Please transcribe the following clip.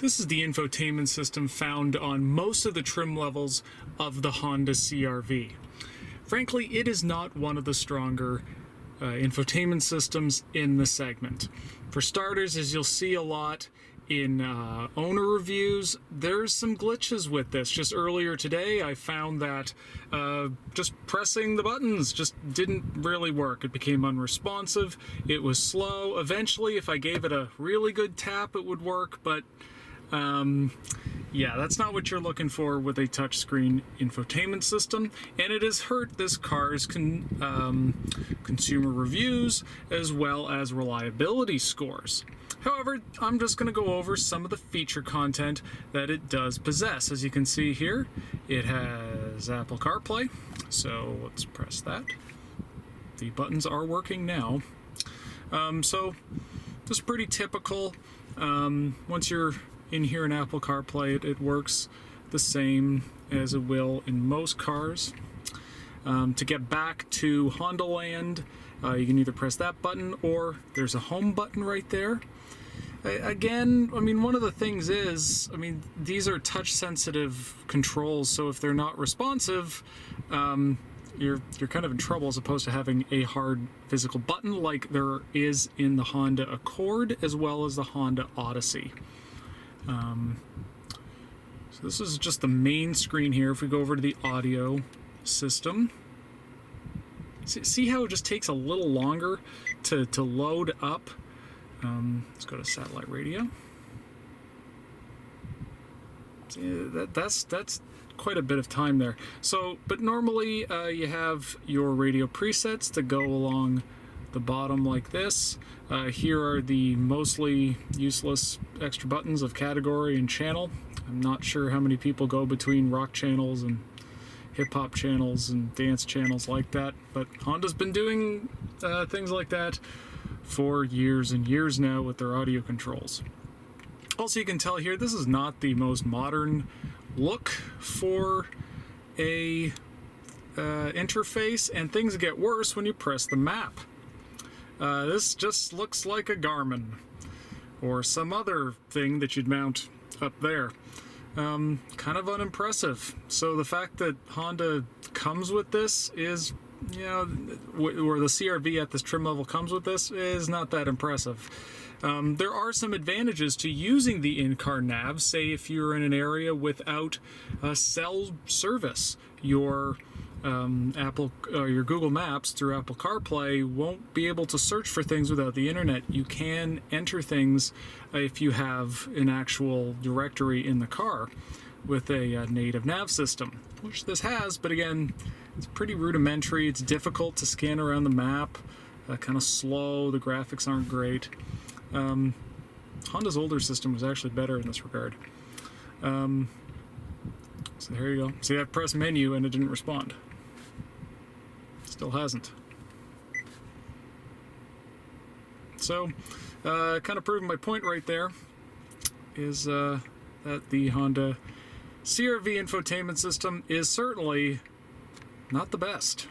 This is the infotainment system found on most of the trim levels of the Honda CR-V. Frankly, it is not one of the stronger infotainment systems in the segment. For starters, as you'll see a lot in owner reviews, there's some glitches with this. Just earlier today, I found that just pressing the buttons just didn't really work. It became unresponsive, it was slow. Eventually, if I gave it a really good tap, it would work, but yeah, that's not what you're looking for with a touchscreen infotainment system, and it has hurt this car's consumer reviews as well as reliability scores. However, I'm just going to go over some of the feature content that it does possess. As you can see here, it has Apple Carplay, so let's press that. The buttons are working now. So this is pretty typical. Once you're in here in Apple CarPlay, it works the same as it will in most cars. To get back to Honda Land, you can either press that button or there's a home button right there. Again, I mean, one of the things is, I mean, these are touch-sensitive controls, so if they're not responsive, you're kind of in trouble as opposed to having a hard physical button like there is in the Honda Accord as well as the Honda Odyssey. So this is just the main screen here. If we go over to the audio system, see how it just takes a little longer to load up. Let's go to satellite radio. See, that's quite a bit of time there. So, but normally you have your radio presets that go along the bottom like this. Here are the mostly useless extra buttons of category and channel. I'm not sure how many people go between rock channels and hip-hop channels and dance channels like that, but Honda's been doing things like that for years and years now with their audio controls. Also, you can tell here this is not the most modern look for a interface, and things get worse when you press the map. This just looks like a Garmin or some other thing that you'd mount up there. Kind of unimpressive. So the fact that Honda comes with this is, you know, where the CR-V at this trim level comes with this is not that impressive. There are some advantages to using the in-car nav. Say if you're in an area without cell service, your your Google Maps through Apple CarPlay won't be able to search for things without the internet. You can enter things if you have an actual directory in the car with a native nav system, which this has, but again, it's pretty rudimentary. It's difficult to scan around the map, kind of slow, the graphics aren't great. Honda's older system was actually better in this regard. So there you go. See, I pressed menu and it didn't respond. Still hasn't. So, kind of proving my point right there is that the Honda CR-V infotainment system is certainly not the best.